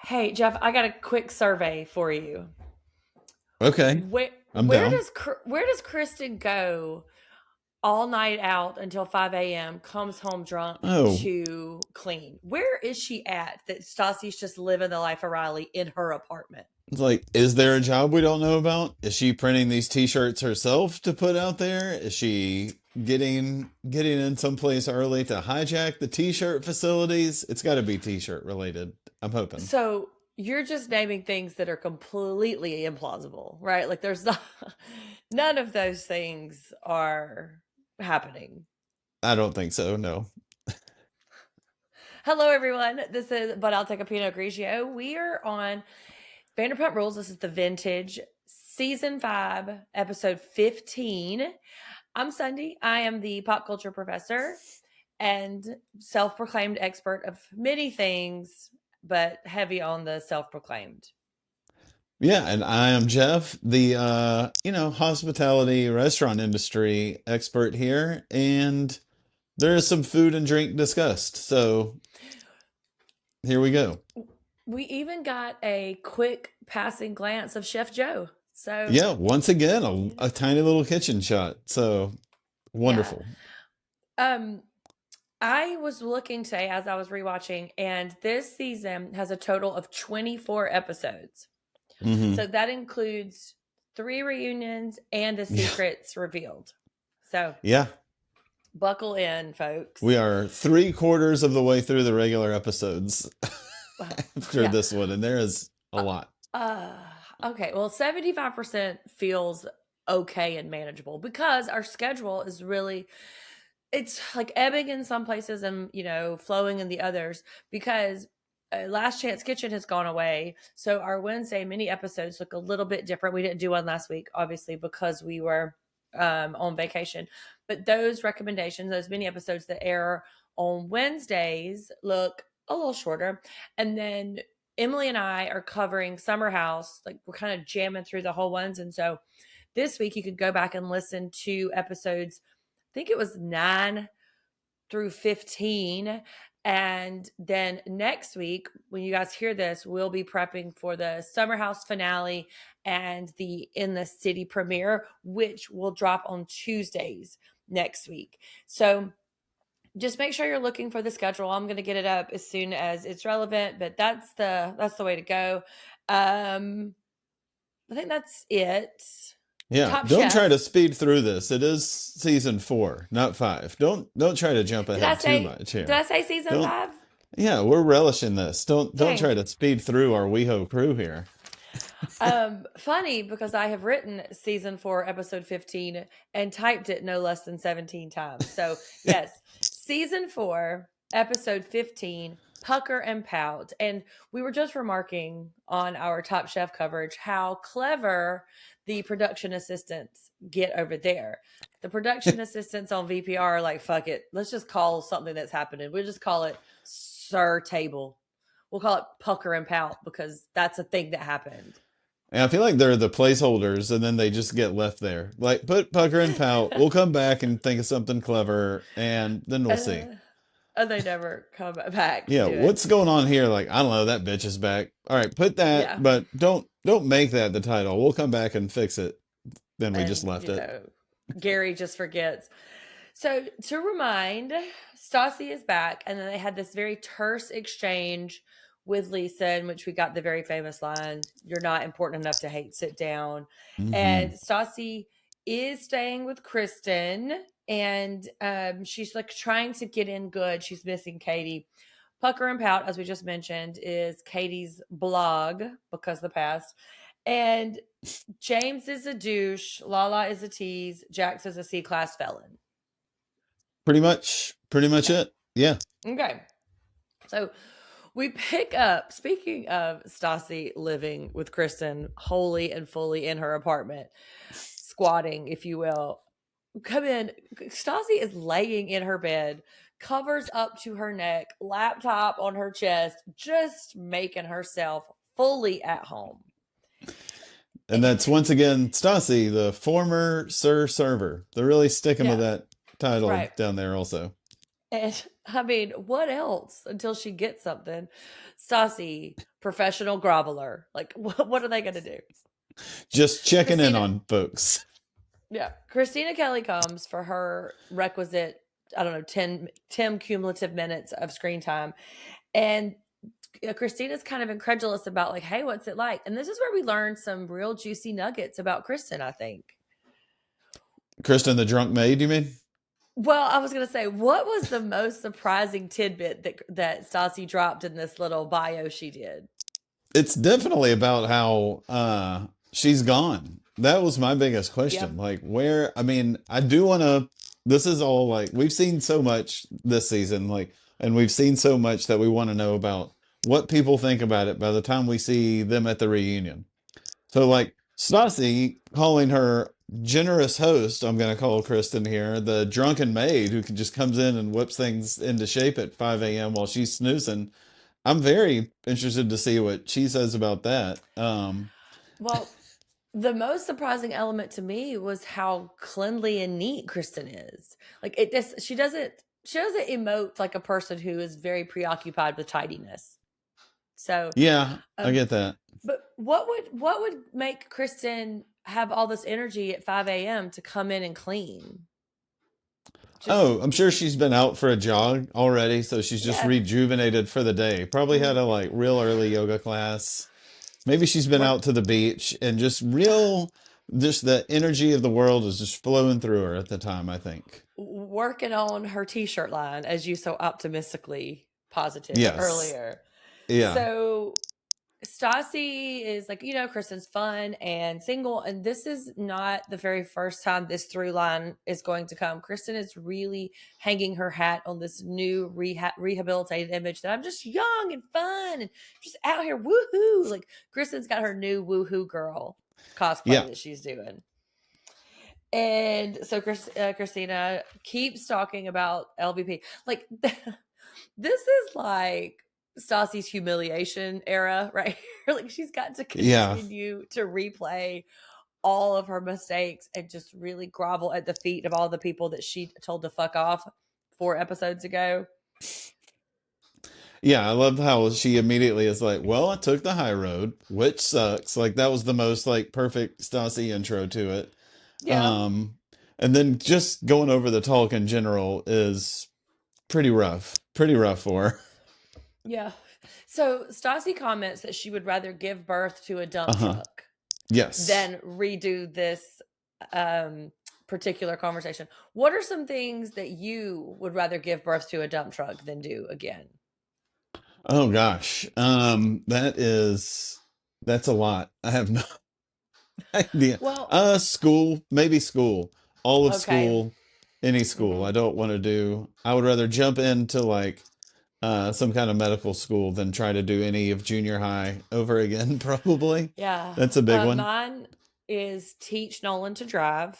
Hey Jeff, I got a quick survey for you. Okay, Where I'm where down. does where does Kristen go all night out until 5 a.m., comes home drunk Oh, to clean? Where is she at that Stassi's just living the life of Riley in her apartment? it's like, is there a job we don't know about? Is she printing these T-shirts herself to put out there? Is she getting in someplace early to hijack the T-shirt facilities? It's got to be T-shirt related. I'm hoping. So you're just naming things that are completely implausible, right? Like there's not, none of those things are happening. I don't think so. No. Hello, everyone. This is But I'll Take a Pinot Grigio. We are on Vanderpump Rules. This is the vintage season 5, episode 15. I'm Sunday. I am the pop culture professor and self proclaimed expert of many things, but heavy on the self proclaimed. Yeah, and I am Jeff, the hospitality restaurant industry expert here, and there is some food and drink discussed. So here we go. We even got a quick passing glance of Chef Joe. So, Yeah, once again, a tiny little kitchen shot. So yeah. wonderful. Um, I was looking today as I was rewatching, and this season has a total of 24 episodes. Hmm. So that includes 3 reunions and the Yeah, secrets revealed. So yeah. buckle in, folks. We are three-quarters of the way through the regular episodes after Yeah. this one, and there is a Uh, lot. okay. Well, 75% feels okay and manageable because our schedule is really, it's like ebbing in some places and, flowing in the others because Last Chance Kitchen has gone away. So our Wednesday mini episodes look a little bit different. We didn't do one last week, obviously, because we were on vacation. But those recommendations, those mini episodes that air on Wednesdays, look a little shorter. And then Emily and I are covering Summer House. Like we're kind of jamming through the whole ones. And so this week you could go back and listen to episodes, I think it was 9 through 15. And then next week, when you guys hear this, we'll be prepping for the Summer House finale and the In the City premiere, which will drop on Tuesdays next week. So just make sure you're looking for the schedule. I'm going to get it up as soon as it's relevant, but that's the way to go. Um, I think that's it. Yeah, Top don't try to Chef. speed through this. It is season four, not five. Don't try to jump Did I ahead too say? much Did I here. say season Don't. 5? Yeah, we're relishing this. Don't Okay. try to speed through our WeHo crew here. Funny because I have written season 4, episode 15 and typed it no less than 17 times. So, yes, season 4, episode 15, Pucker and Pout. And we were just remarking on our Top Chef coverage how clever the production assistants get over there. The production assistants on VPR are like, fuck it. Let's just call something that's happening. We'll just call it Sir Table. We'll call it Pucker and Pout because that's a thing that happened. And I feel like they're the placeholders, and then they just get left there. Like, put Pucker and Pout. We'll come back and think of something clever, and then we'll see. uh, and they never come back to Yeah, do it. what's going on here? Like, I don't know, that bitch is back. All right, put that, Yeah. but don't make that the title. We'll come back and fix it. Then we just And, left it. Gary just forgets. So to remind, Stassi is back. And then they had this very terse exchange with Lisa, in which we got the very famous line, "You're not important enough to hate, sit down." Hmm. And Stassi is staying with Kristen. And she's like trying to get in good. She's missing Katie. Pucker and Pout, as we just mentioned, is Katie's blog because of the past. And James is a douche. Lala is a tease. Jax is a C class felon. Pretty much Yeah. it. Yeah. Okay. So we pick up, speaking of Stassi living with Kristen wholly and fully in her apartment, squatting, if you will. Come in. Stassi is laying in her bed, covers up to her neck, laptop on her chest, just making herself fully at home. And that's once again Stassi, the former Sir Server. They're really sticking with Yeah, that title right. down there also. And I mean, what else until she gets something? Stassi, professional groveler. Like, what are they going to do? Just checking in Christina, on folks. yeah, Christina Kelly comes for her requisite, I don't know, 10 cumulative minutes of screen time. And Christina's kind of incredulous about, like, hey, what's it like? And this is where we learn some real juicy nuggets about Kristen, I think. Kristen, the drunk maid, you mean? Well, I was gonna say, what was the most surprising tidbit that Stassi dropped in this little bio she did? It's definitely about how she's gone. That was my biggest question. Yep. Like, where, I mean, I do want to, this is all like, we've seen so much this season, like, and we've seen so much that we want to know about what people think about it by the time we see them at the reunion. So, like, Stassi calling her generous host, I'm going to call Kristen here, the drunken maid who just comes in and whips things into shape at 5 a.m. while she's snoozing. I'm very interested to see what she says about that. Well, the most surprising element to me was how cleanly and neat Kristen is. Like, it just she doesn't emote like a person who is very preoccupied with tidiness. So, Yeah, I um, get that. but what would make Kristen have all this energy at 5 a.m. to come in and clean? Just Oh, I'm sure she's been out for a jog already, so she's just yeah, rejuvenated for the day. Probably had mm, a like real early yoga class. Maybe she's been work out to the beach and just the energy of the world is just flowing through her at the time, I think. working on her t-shirt line, as you so optimistically posited Yes. earlier. Yeah. So Stassi is like, Kristen's fun and single, and this is not the very first time this through line is going to come. Kristen is really hanging her hat on this new rehabilitated image that I'm just young and fun and just out here woohoo. Like, Kristen's got her new woohoo girl cosplay Yeah. that she's doing. And so Christina keeps talking about LVP. Like, this is like Stassi's humiliation era, right here. Like, she's got to Yeah. continue to replay all of her mistakes and just really grovel at the feet of all the people that she told to fuck off 4 episodes ago. Yeah, I love how she immediately is like, "Well, I took the high road, which sucks." Like that was the most like perfect Stassi intro to it. Yeah. Um, and then just going over the talk in general is pretty rough for her. Yeah. So Stassi comments that she would rather give birth to a dump Uh-huh. truck Yes. than redo this um, particular conversation. What are some things that you would rather give birth to a dump truck than do again? Oh gosh. That's a lot. I have no idea. Well, School, maybe school. All of okay. school, any school. Hmm. I don't want to do. I would rather jump into like some kind of medical school than try to do any of junior high over again, probably. Yeah. That's a big one. Mine is teach Nolan to drive.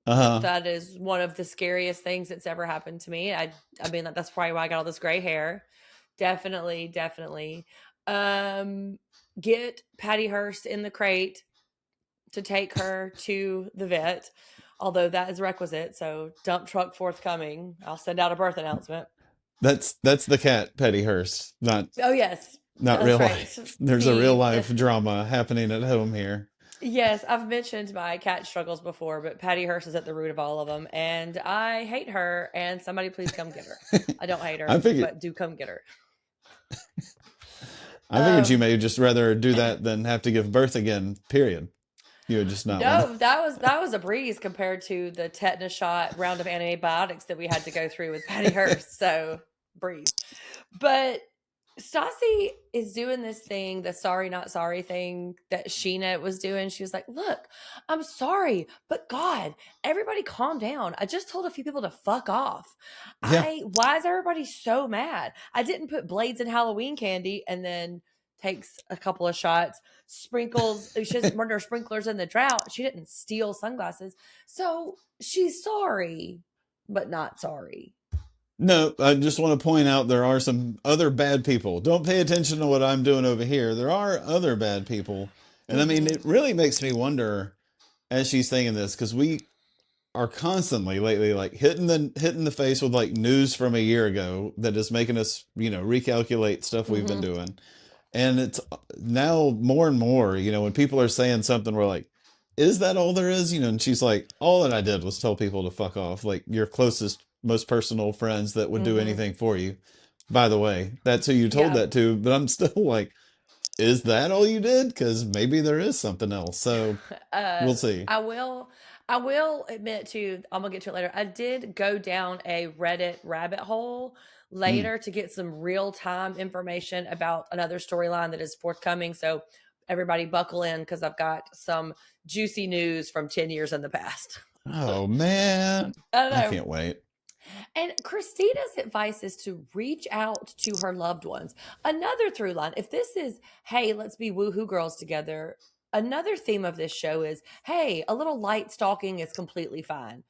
Uh-huh. That is one of the scariest things that's ever happened to me. I mean, that's probably why I got all this gray hair. Definitely, definitely. Um, get Patty Hearst in the crate to take her to the vet, although that is requisite. So, dump truck forthcoming. I'll send out a birth announcement. That's the cat, Petty Hearst, Oh yes, not that's real right. life. There's a real The life drama happening at home here. yes, I've mentioned my cat struggles before, but Patty Hearst is at the root of all of them, and I hate her. And somebody please come get her. I don't hate I her, figured but do come get her. I figured you Um, may just rather do that than have to give birth again, period. You would just not want to. no, that was a breeze compared to the tetanus shot round of antibiotics that we had to go through with Patty Hearst. So breeze. But Stassi is doing this thing, the sorry not sorry thing that Sheena was doing. She was like, "Look, I'm sorry, but God, everybody calm down. I just told a few people to fuck off. Yeah. Why is everybody so mad? I didn't put blades in Halloween candy." And then takes a couple of shots, sprinkles, she doesn't run her sprinklers in the drought. She didn't steal sunglasses. So she's sorry, but not sorry. No, I just want to point out there are some other bad people. Don't pay attention to what I'm doing over here. There are other bad people. And I mean, Mm-hmm. it really makes me wonder as she's saying this, because we are constantly lately like hitting the face with like news from a year ago that is making us, recalculate stuff we've been Hmm. doing. And it's now more and more, when people are saying something, we're like, is that all there is? And she's like, all that I did was tell people to fuck off, like your closest, most personal friends that would do Hmm. anything for you. By the way, that's who you told Yeah. that to, but I'm still like, is that all you did? Because maybe there is something else. So uh we'll see. I will admit to, I'm gonna get to it later. I did go down a Reddit rabbit hole Mm. later to get some real-time information about another storyline that is forthcoming. So everybody buckle in because I've got some juicy news from 10 years in the past. Oh man, I don't I know. can't wait. And Christina's advice is to reach out to her loved ones. Another through line, if this is, hey, let's be woohoo girls together, another theme of this show is, hey, a little light stalking is completely fine.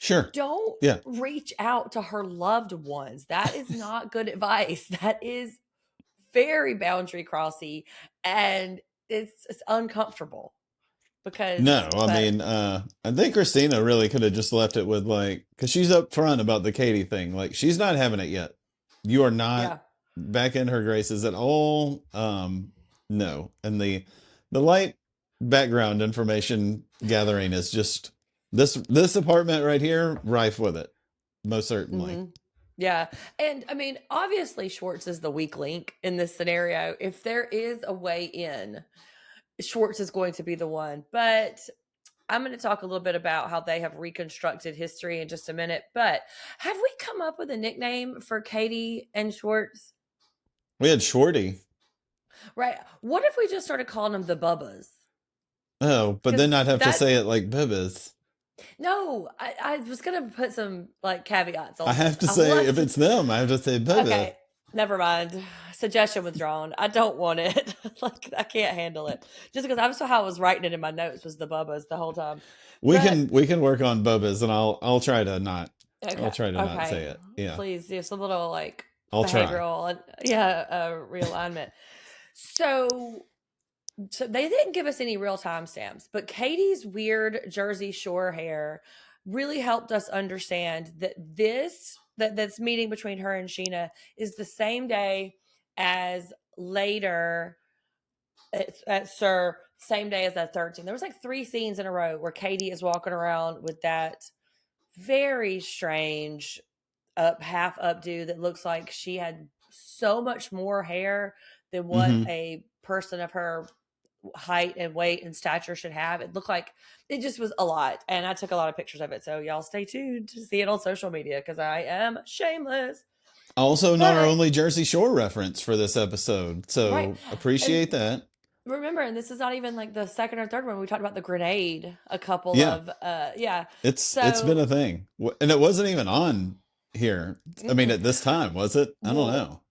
Sure. Don't Yeah. reach out to her loved ones. That is not good advice. That is very boundary crossy, and it's uncomfortable because, No, I but mean, I think Christina really could have just left it with like, because she's up front about the Katie thing. Like, she's not having it yet. You are not yeah. back in her graces at all. No, and the light background information gathering is just this apartment right here, rife with it, most certainly. Hmm. Yeah. And I mean, obviously, Schwartz is the weak link in this scenario. If there is a way in, Schwartz is going to be the one. But I'm going to talk a little bit about how they have reconstructed history in just a minute. But have we come up with a nickname for Katie and Schwartz? We had Shorty. Right. What if we just started calling them the Bubbas? Oh, but Because then I'd have to say that's it like Bibis. no, I was going to put some like caveats I on have this. to I say, if love, it's them, I have to say Bibis. okay, never mind. Suggestion withdrawn. I don't want it. Like I can't handle it. Just because I'm so how I was writing it in my notes was the Bubbas the whole time. We But can we can work on Bubba's, and I'll okay, try to not say okay. it. Yeah, Please do some little like I'll try. behavioral and yeah, realignment. So so they didn't give us any real timestamps, but Katie's weird Jersey Shore hair really helped us understand that this meeting between her and Sheena is the same day as later at Sir, same day as that 13. There was like three scenes in a row where Katie is walking around with that very strange half updo that looks like she had so much more hair than what Hmm. a person of her height and weight and stature should have. It looked like it just was a lot. And I took a lot of pictures of it. So y'all stay tuned to see it on social media because I am shameless. Also, not our But only Jersey Shore reference for this episode, right. so appreciate And that. remember, and this is not even like the second or third one. We talked about the grenade a couple Yeah, of yeah. it's been So a thing, and it wasn't even on here. I mean, mm-mm. at this time, was it? I don't Well, know.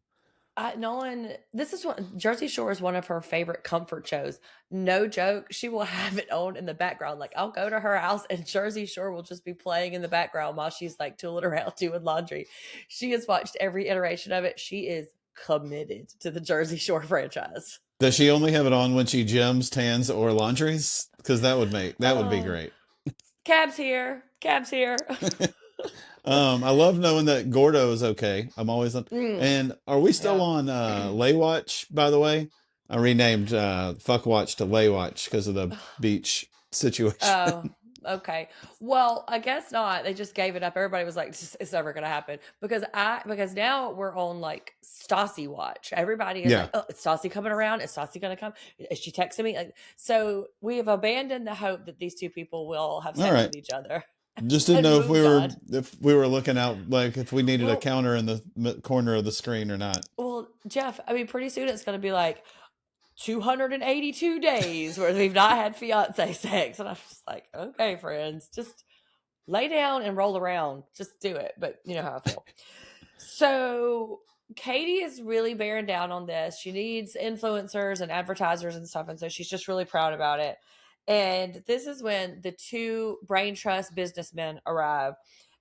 no one. This is what Jersey Shore is one of her favorite comfort shows. No joke. She will have it on in the background. Like I'll go to her house and Jersey Shore will just be playing in the background while she's like tooling around doing laundry. She has watched every iteration of it. She is committed to the Jersey Shore franchise. Does she only have it on when she gyms, tans, or laundries? Because that would be Oh, great. cabs here. Cabs here. I love knowing that Gordo is okay. I'm always on. Mm, And are we still yeah. on Lay Watch, by the way? I renamed Fuck Watch to Lay Watch because of the beach situation. Oh, okay. Well, I guess not. They just gave it up. Everybody was like, "It's never going to happen," because now we're on like Stassi watch. Everybody is Yeah. like, "Oh, is Stassi coming around? Is Stassi going to come? Is she texting me?" Like, so we have abandoned the hope that these two people will have All sex right. with each other Just didn't and know moved on. if we were looking out like if we needed a Well, counter in the corner of the screen or not. well, Jeff. I mean, pretty soon it's going to be like 282 days where we've not had fiance sex, and I'm just like, okay, friends, just lay down and roll around. Just do it. But you know how I feel. So Katie is really bearing down on this. She needs influencers and advertisers and stuff. And so she's just really proud about it. And this is when the two brain trust businessmen arrive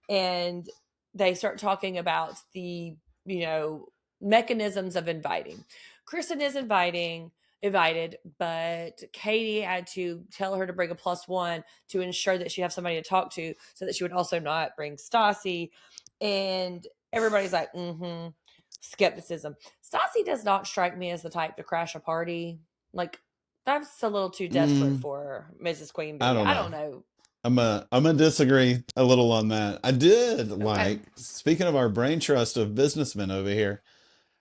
and they start talking about the, you know, mechanisms of inviting. Kristen is inviting. invited, but Katie had to tell her to bring a plus one to ensure that she have somebody to talk to, so that she would also not bring Stassi. And everybody's like, skepticism. Stassi does not strike me as the type to crash a party. Like, that's a little too desperate Mm, for Mrs. Queen I Bee. don't I know. don't know. I'm gonna disagree a little on that. I did Okay. like, speaking of our brain trust of businessmen over here,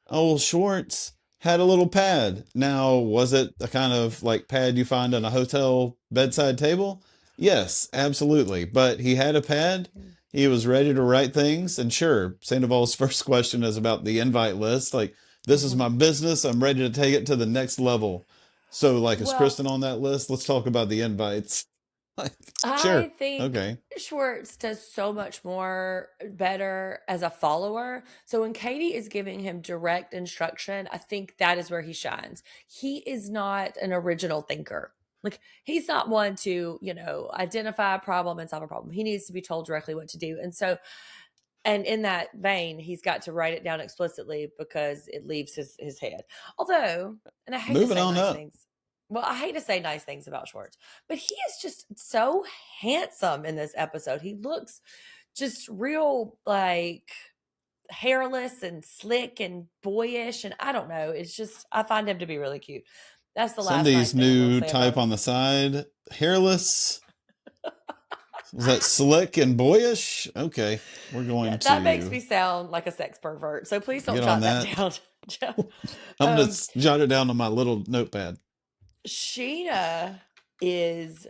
old Schwartz had a little pad. Now, was it a kind of like pad you find on a hotel bedside table? Yes, absolutely. But he had a pad. He was ready to write things. And sure, Sandoval's first question is about the invite list. Like, this is Mm-hmm. my business. I'm ready to take it to the next level. So, like, is Well, Kristen on that list? Let's talk about the invites. Like, sure. I think Okay. Schwartz does so much more better as a follower. So when Katie is giving him direct instruction, I think that is where he shines. He is not an original thinker. Like, he's not one to, identify a problem and solve a problem. He needs to be told directly what to do. And so, and in that vein, he's got to write it down explicitly because it leaves his head. Although, and I hate to Moving say on nice up. things. Well, I hate to say nice things about Schwartz, but he is just so handsome in this episode. He looks just real, like, hairless and slick and boyish, and I don't know. It's just, I find him to be really cute. That's the last nice Cindy's thing I'm going to new say about type him. on the side. Hairless. Was that slick and boyish? Okay, we're Yeah, going that makes to me sound like a sex pervert. So please don't get on jot that that. down, Jeff. I'm going Um, to jot it down on my little notepad. Sheena is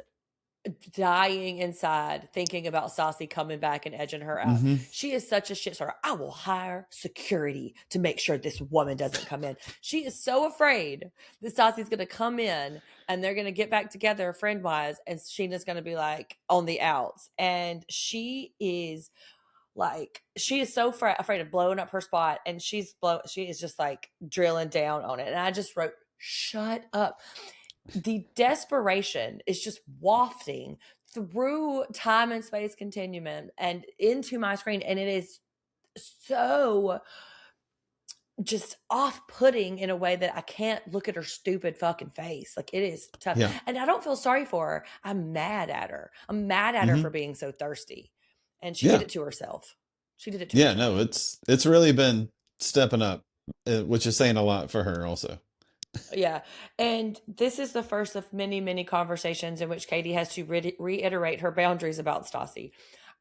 dying inside thinking about Stassi coming back and edging her out. Hmm. She is such a shit sort. I will hire security to make sure this woman doesn't come in. She is so afraid that Stassi's going to come in and they're going to get back together friend wise, and Sheena's going to be like on the outs. And she is so afraid of blowing up her spot, and she is just like drilling down on it. And I just wrote, shut up. The desperation is just wafting through time and space continuum and into my screen, and it is so just off-putting in a way that I can't look at her stupid fucking face. Like, it is tough, Yeah. and I don't feel sorry for her. I'm mad at her. I'm mad at her for Hmm. being so thirsty, and she did Yeah. it to herself. She did it to Yeah. herself. No, it's really been stepping up, which is saying a lot for her also. Yeah. And this is the first of many, many conversations in which Katie has to reiterate her boundaries about Stassi.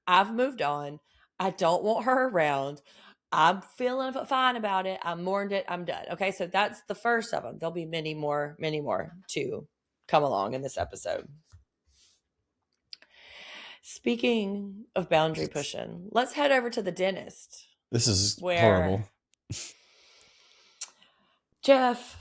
I've moved on. I don't want her around. I'm feeling fine about it. I mourned it. I'm done. Okay. So that's the first of them. There'll be many more to come along in this episode. Speaking of boundary pushing, let's head over to the dentist This is where horrible. Jeff,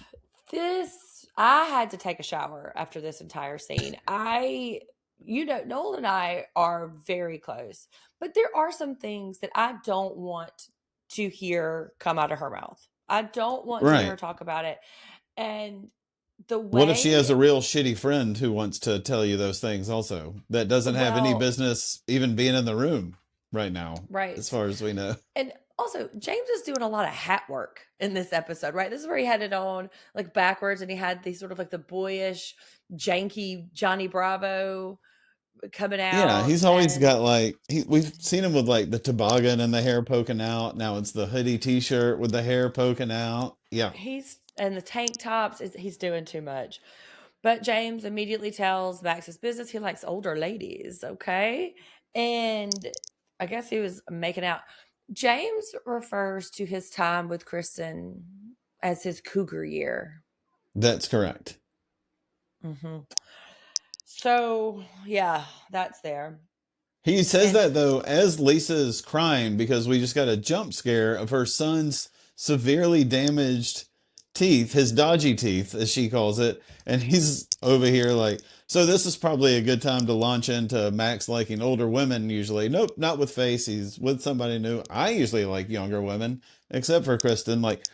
I had to take a shower after this entire scene. Noel and I are very close, but there are some things that I don't want to hear come out of her mouth. I don't want to hear her Right. talk about it. And the What if she has way, a real shitty friend who wants to tell you those things also, that doesn't have any well, business even being in the room right now, as right. far as we know? And also, James is doing a lot of hat work in this episode, right? This is where he had it on like backwards, and he had these sort of like the boyish, janky Johnny Bravo coming Yeah, out. he's always And got like we've seen him with like the toboggan and the hair poking out. Now it's the hoodie t-shirt with the hair poking out. Yeah. the tank tops, he's doing too much. But James immediately tells Max's business. He likes older ladies, okay? And I guess he was making out. James refers to his time with Kristen as his cougar year. That's correct. Hmm. So, yeah, that's there. He says And that though as Lisa's crying because we just got a jump scare of her son's severely damaged teeth, his dodgy teeth, as she calls it. And he's over here like, so this is probably a good time to launch into Max liking older women usually. Nope, not with Face. He's with somebody new. I usually like younger women, except for Kristen. Like,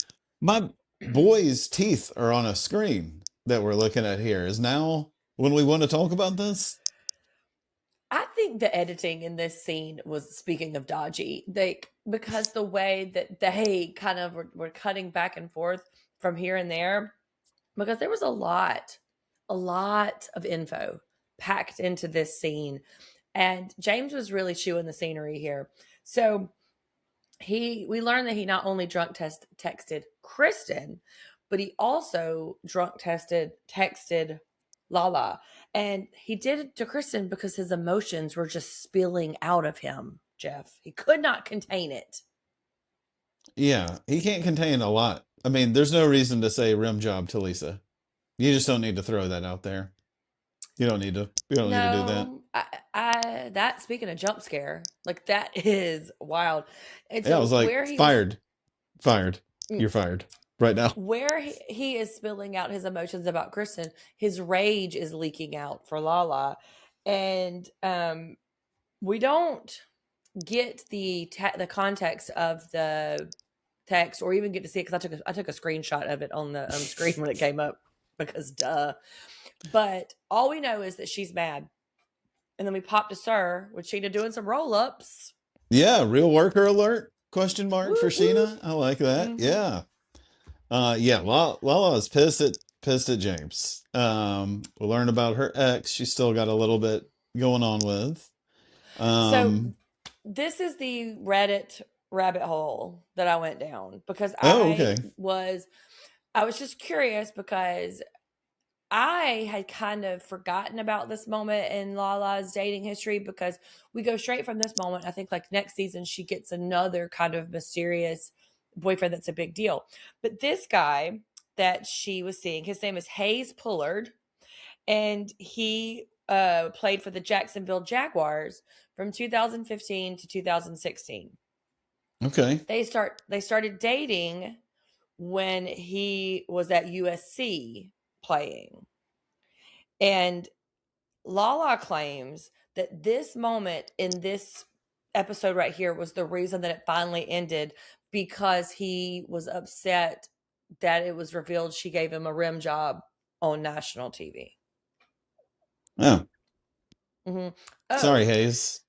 my boy's teeth are on a screen that we're looking at here. Is now when we want to talk about this? I think the editing in this scene was, speaking of dodgy, because the way that they kind of were cutting back and forth from here and there because there was a lot of info packed into this scene. And James was really chewing the scenery here. So we learned that he not only texted Kristen, but he also texted Lala. And he did it to Kristen because his emotions were just spilling out of him, Jeff. He could not contain it. Yeah, he can't contain a lot. I mean, there's no reason to say rim job to Lisa. You just don't need to throw that out there. You don't need to. You don't need to do that. No, that speaking of jump scare, like that is wild. And Yeah, I was so like, fired, fired. mm, You're fired right now. where he is spilling out his emotions about Kristen, his rage is leaking out for Lala, and we don't get the context of the text or even get to see it because I took a screenshot of it on the screen when it came up because duh. But all we know is that she's mad. And then we pop to Sir with Sheena doing some roll ups. Yeah, real worker alert? Question mark for Woo woo. Sheena. I like that. Mm-hmm. Yeah. Yeah, Lala is pissed at James. We learn about her ex. She's still got a little bit going on with. So Um, this is the Reddit rabbit hole that I went down because oh, okay. I was just curious because I had kind of forgotten about this moment in Lala's dating history because we go straight from this moment. I think like next season she gets another kind of mysterious boyfriend that's a big deal. But this guy that she was seeing, his name is Hayes Pullard, and he played for the Jacksonville Jaguars from 2015 to 2016. Okay. They started dating when he was at USC playing. And Lala claims that this moment in this episode right here was the reason that it finally ended because he was upset that it was revealed she gave him a rim job on national TV. Oh, Mm-hmm. sorry, Oh, Hayes.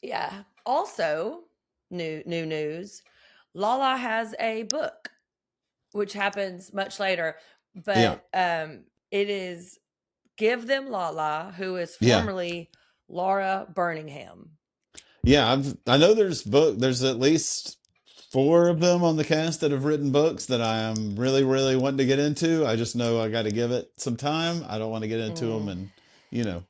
yeah. Also, new news. Lala has a book, which happens much later, Yeah. but it is Give Them Lala, who is Yeah. formerly Laura Birmingham. Yeah, I know there's at least four of them on the cast that have written books that I am really, really wanting to get into. I just know I got to give it some time. I don't want to get into them Mm, and,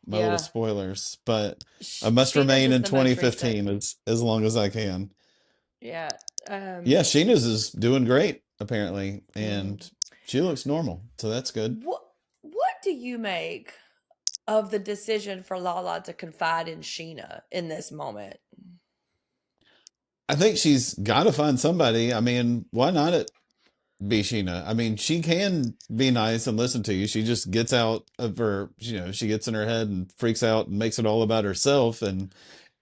my little yeah. spoilers, but I must Sheena's remain is in the most recent. 2015 as long as I can. Yeah. Yeah, Sheena's is doing great apparently, Mm. and she looks normal, so that's good. What what do you make of the decision for Lala to confide in Sheena in this moment? I think she's got to find somebody. I mean, why not be Sheena? I mean, she can be nice and listen to you. She just gets out of her, she gets in her head and freaks out and makes it all about herself. And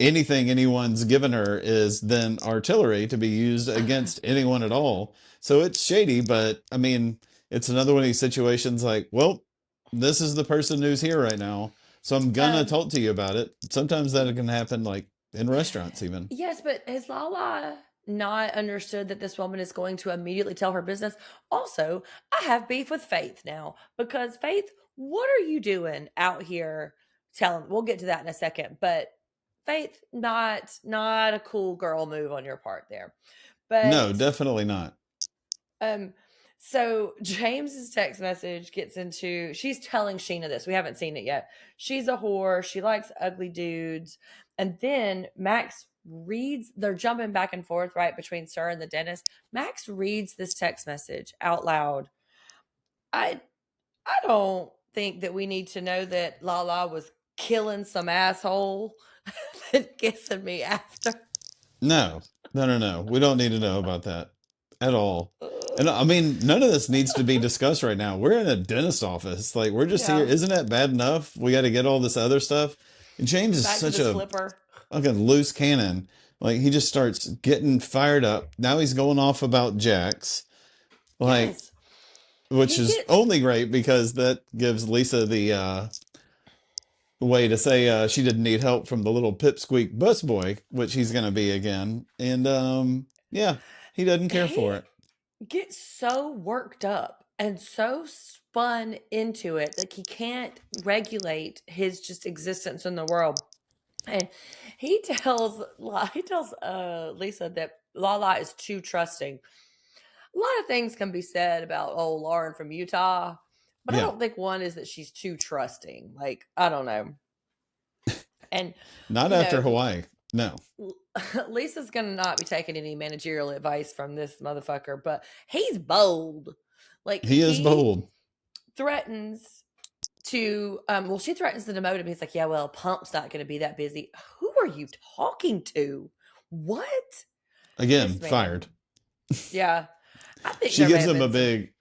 anything anyone's given her is then artillery to be used against anyone at all. So it's shady, but I mean, it's another one of these situations like, well, this is the person who's here right now. So I'm gonna um talk to you about it. Sometimes that can happen like in restaurants even. yes, but has Lala not understood that this woman is going to immediately tell her business? Also, I have beef with Faith now because Faith, what are you doing out here telling? We'll get to that in a second, but Faith, not a cool girl move on your part there. No, But definitely not. um so James's text message gets into she's telling Sheena this. We haven't seen it yet. She's a whore. She likes ugly dudes. And then Max reads, they're jumping back and forth right between Sir and the dentist. Max reads this text message out loud. I I don't think that we need to know that Lala was killing some asshole and kissing me after. No, no, no, no. We don't need to know about that at all. And I mean, none of this needs to be discussed right now. We're in a dentist office. Like, we're just here. Yeah. Isn't that bad enough? We got to get all this other stuff. And James is Back to such this a flipper. fucking loose cannon. Like, he just starts getting fired up. Now he's going off about Jax. Like, Yes. which He is gets only great because that gives Lisa the way to say she didn't need help from the little pipsqueak busboy, which he's going to be again. And yeah, he doesn't care he for it. gets so worked up and so spun into it. Like he can't regulate his just existence in the world. And he tells Lisa that Lala is too trusting. A lot of things can be said about old Lauren from Utah, but I Yeah. don't think one is that she's too trusting. Like, I don't know. And Not you after know, Hawaii. No. Lisa's gonna not be taking any managerial advice from this motherfucker, but he's bold. Like He is he bold. threatens to well, she threatens to demote him. He's like, yeah, well, Pump's not gonna be that busy. Who are you talking to? What? Again, This fired. man. Yeah. I think She there may gives have him a been some. big,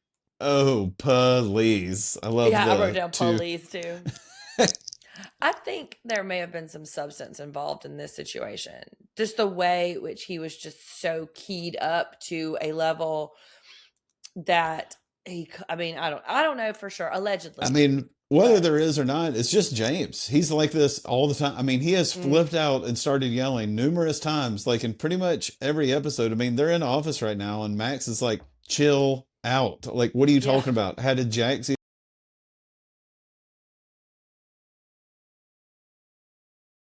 oh, please. I love Yeah, I wrote the down two. police too. I think there may have been some substance involved in this situation. Just the way which he was just so keyed up to a level that I mean, I don't know for sure, I allegedly. mean, whether But there is or not, it's just James. He's like this all the time. I mean, he has mm, flipped out and started yelling numerous times, like in pretty much every episode. I mean, they're in the office right now, and Max is like, chill out. Like, what are you yeah. talking about? How did Jax